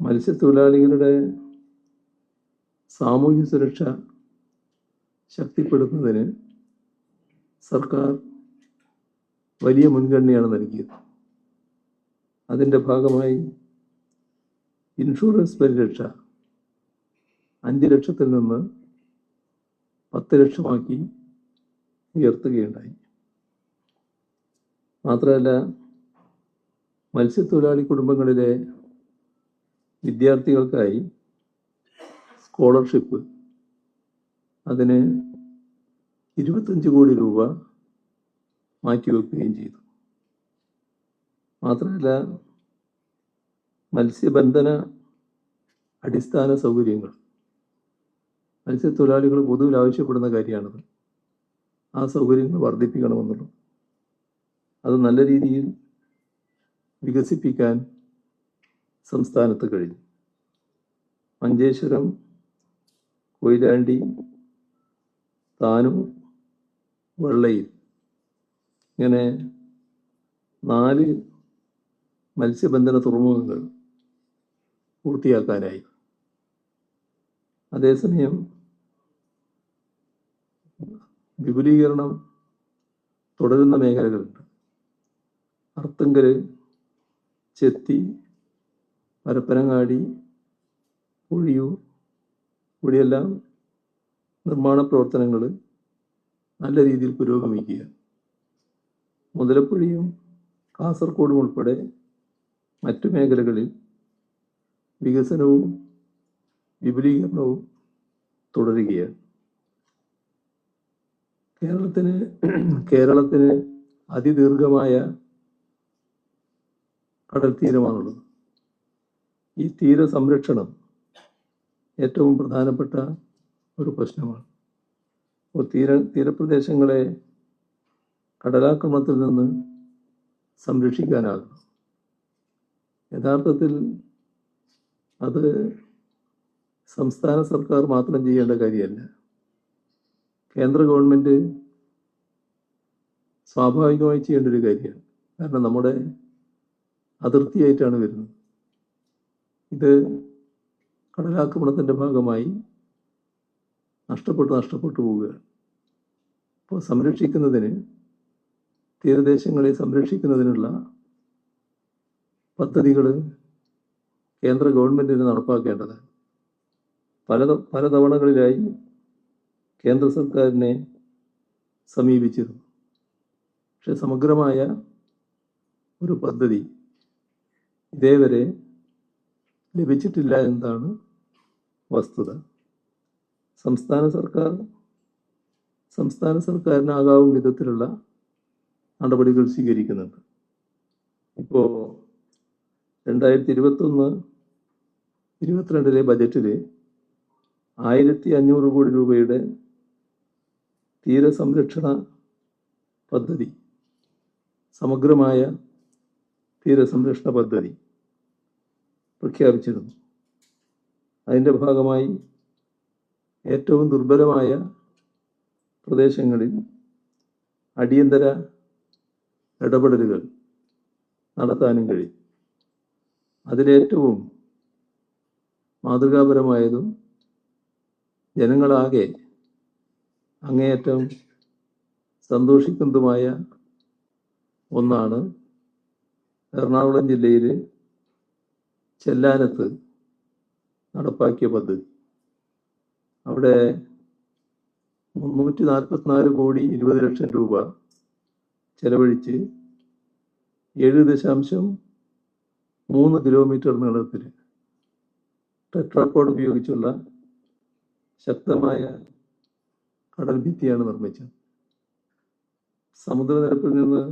മത്സ്യത്തൊഴിലാളികളുടെ സാമൂഹ്യ സുരക്ഷ ശക്തിപ്പെടുത്തുന്നതിന് സർക്കാർ വലിയ മുൻഗണനയാണ് നൽകിയത്. അതിൻ്റെ ഭാഗമായി ഇൻഷുറൻസ് പരിരക്ഷ 5 ലക്ഷത്തിൽ നിന്ന് 10 ലക്ഷമാക്കി ഉയർത്തുകയുണ്ടായി. മാത്രമല്ല, മത്സ്യത്തൊഴിലാളി കുടുംബങ്ങളിലെ വിദ്യാർത്ഥികൾക്കായി സ്കോളർഷിപ്പ് അതിന് 25 കോടി രൂപ മാറ്റിവെക്കുകയും ചെയ്തു. മാത്രമല്ല, മത്സ്യബന്ധന അടിസ്ഥാന സൗകര്യങ്ങൾ മത്സ്യത്തൊഴിലാളികൾ പൊതുവിൽ ആവശ്യപ്പെടുന്ന കാര്യമാണത്. ആ സൗകര്യങ്ങൾ വർദ്ധിപ്പിക്കണമെന്നുള്ളത് അത് നല്ല രീതിയിൽ വികസിപ്പിക്കാൻ സംസ്ഥാനത്ത് കഴിഞ്ഞു. മഞ്ചേശ്വരം, കൊയിലാണ്ടി, താനൂർ, വെള്ളയിൽ ഇങ്ങനെ 4 മത്സ്യബന്ധന തുറമുഖങ്ങൾ പൂർത്തിയാക്കാനായി. അതേസമയം വിപുലീകരണം തുടരുന്ന മേഖലകളുണ്ട്. അർത്തുങ്കൽ, ചെത്തി, പരപ്പനങ്ങാടി, പുഴിയൂർ ഇവിടെയെല്ലാം നിർമ്മാണ പ്രവർത്തനങ്ങൾ നല്ല രീതിയിൽ പുരോഗമിക്കുക. മുതലപ്പുഴയും കാസർഗോഡും ഉൾപ്പെടെ മറ്റു മേഖലകളിൽ വികസനവും വിപുലീകരണവും തുടരുകയാണ്. കേരളത്തിന് അതിദീർഘമായ കടൽ തീരമാണുള്ളത്. ഈ തീര സംരക്ഷണം ഏറ്റവും പ്രധാനപ്പെട്ട ഒരു പ്രശ്നമാണ്. അപ്പോൾ തീരപ്രദേശങ്ങളെ കടലാക്രമണത്തിൽ നിന്ന് സംരക്ഷിക്കാനാകും. യഥാർത്ഥത്തിൽ അത് സംസ്ഥാന സർക്കാർ മാത്രം ചെയ്യേണ്ട കാര്യമല്ല. കേന്ദ്ര ഗവൺമെൻറ് സ്വാഭാവികമായി ചെയ്യേണ്ട ഒരു കാര്യമാണ്. കാരണം നമ്മുടെ അതിർത്തിയായിട്ടാണ് വരുന്നത്. ഇത് കടലാക്രമണത്തിൻ്റെ ഭാഗമായി നഷ്ടപ്പെട്ടു പോവുകയാണ്. അപ്പോൾ തീരദേശങ്ങളെ സംരക്ഷിക്കുന്നതിനുള്ള പദ്ധതികൾ കേന്ദ്ര ഗവൺമെൻറ്റിന് നടപ്പാക്കേണ്ടതാണ്. പല തവണകളിലായി കേന്ദ്ര സർക്കാരിനെ സമീപിച്ചിരുന്നു. പക്ഷെ സമഗ്രമായ ഒരു പദ്ധതി ഇതേവരെ ലഭിച്ചിട്ടില്ല എന്നതാണ് വസ്തുത. സംസ്ഥാന സർക്കാരിനാകാവും വിധത്തിലുള്ള നടപടികൾ സ്വീകരിക്കുന്നുണ്ട്. ഇപ്പോൾ 2021-22 ബജറ്റിൽ 1500 കോടി രൂപയുടെ തീരസംരക്ഷണ പദ്ധതി, സമഗ്രമായ തീരസംരക്ഷണ പദ്ധതി പ്രഖ്യാപിച്ചിരുന്നു. അതിൻ്റെ ഭാഗമായി ഏറ്റവും ദുർബലമായ പ്രദേശങ്ങളിൽ അടിയന്തര ഇടപെടലുകൾ നടത്താനും കഴിയും. അതിലേറ്റവും മാതൃകാപരമായതും ജനങ്ങളാകെ അങ്ങേയറ്റം സന്തോഷിക്കുന്നതുമായ ഒന്നാണ് എറണാകുളം ജില്ലയിൽ ചെല്ലാനത്ത് നടപ്പാക്കിയ പദ്ധതി. അവിടെ 344 കോടി 20 ലക്ഷം രൂപ ചെലവഴിച്ച് 7.3 കിലോമീറ്റർ നീളത്തിൽ ടെട്രാക്കോഡ് ഉപയോഗിച്ചുള്ള ശക്തമായ കടൽ ഭിത്തിയാണ് നിർമ്മിച്ചത്. സമുദ്രനിരപ്പിൽ നിന്ന്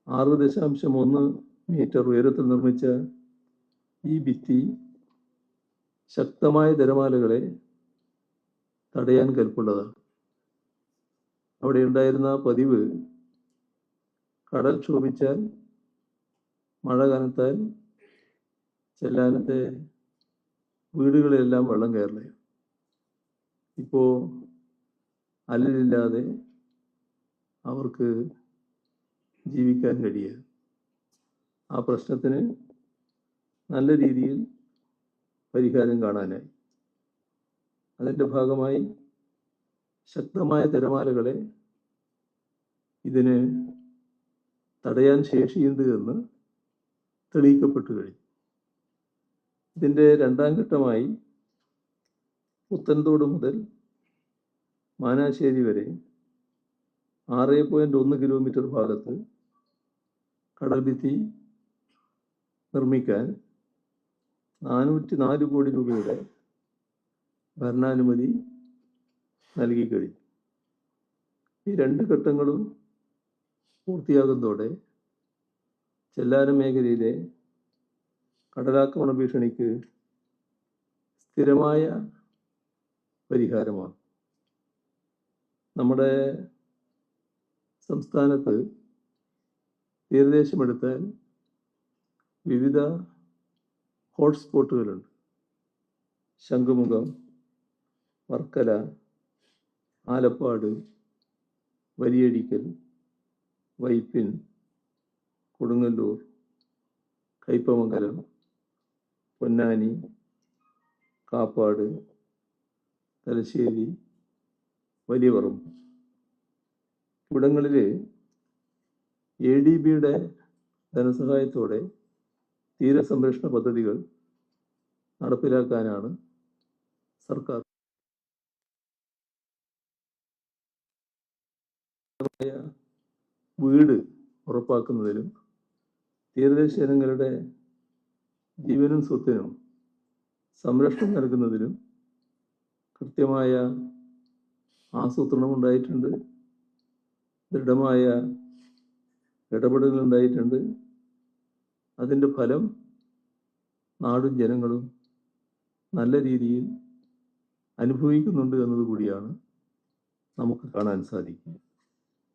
6.1 മീറ്റർ ഉയരത്തിൽ നിർമ്മിച്ച ഈ ഭിത്തി ശക്തമായ തിരമാലകളെ തടയാൻ കെൽപ്പുള്ളതാണ്. അവിടെ ഉണ്ടായിരുന്ന പതിവ് കടൽ ക്ഷോഭിച്ചാൽ, മഴ കനത്താൽ ചെല്ലാനത്തെ വീടുകളിലെല്ലാം വെള്ളം കയറില്ല. ഇപ്പോൾ അലലില്ലാതെ അവർക്ക് ജീവിക്കാൻ കഴിയുക. ആ പ്രശ്നത്തിന് നല്ല രീതിയിൽ പരിഹാരം കാണാനായി. അതിൻ്റെ ഭാഗമായി ശക്തമായ തിരമാലകളെ ഇതിന് തടയാൻ ശേഷിയുണ്ട് എന്ന് തെളിയിക്കപ്പെട്ടു കഴിഞ്ഞു. ഇതിൻ്റെ രണ്ടാം ഘട്ടമായി പുത്തൻതോട് മുതൽ മാനാശ്ശേരി വരെ 6.1 കിലോമീറ്റർ ഭാഗത്ത് കടൽഭിത്തി നിർമ്മിക്കാൻ 404 കോടി രൂപയുടെ ഭരണാനുമതി നൽകി കഴിഞ്ഞു. ഈ രണ്ട് ഘട്ടങ്ങളും പൂർത്തിയാകുന്നതോടെ ചെല്ലാനം മേഖലയിലെ കടലാക്രമണ ഭീഷണിക്ക് സ്ഥിരമായ പരിഹാരമാണ്. നമ്മുടെ സംസ്ഥാനത്ത് തീരദേശമെടുത്താൽ വിവിധ ഹോട്ട്സ്പോട്ടുകളുണ്ട്. ശംഖുമുഖം, വർക്കല, ആലപ്പാട്, വലിയഴിക്കൽ, വൈപ്പിൻ, കൊടുങ്ങല്ലൂർ, കയ്പമംഗലം, പൊന്നാനി, കാപ്പാട്, തലശ്ശേരി, വലിയപറമ്പ്. ഇവിടങ്ങളിൽ ADBയുടെ ധനസഹായത്തോടെ തീരസംരക്ഷണ പദ്ധതികൾ നടപ്പിലാക്കാനാണ് സർക്കാർ വീട് ഉറപ്പാക്കുന്നതിലും തീരദേശ ജനങ്ങളുടെ ജീവനും സ്വത്തിനും സംരക്ഷണം നൽകുന്നതിലും കൃത്യമായ ആസൂത്രണം ഉണ്ടായിട്ടുണ്ട്. ദൃഢമായ ഇടപെടലുകൾ ഉണ്ടായിട്ടുണ്ട്. അതിൻ്റെ ഫലം നാടും ജനങ്ങളും നല്ല രീതിയിൽ അനുഭവിക്കുന്നുണ്ട് എന്നതുകൂടിയാണ് നമുക്ക് കാണാൻ സാധിക്കുക.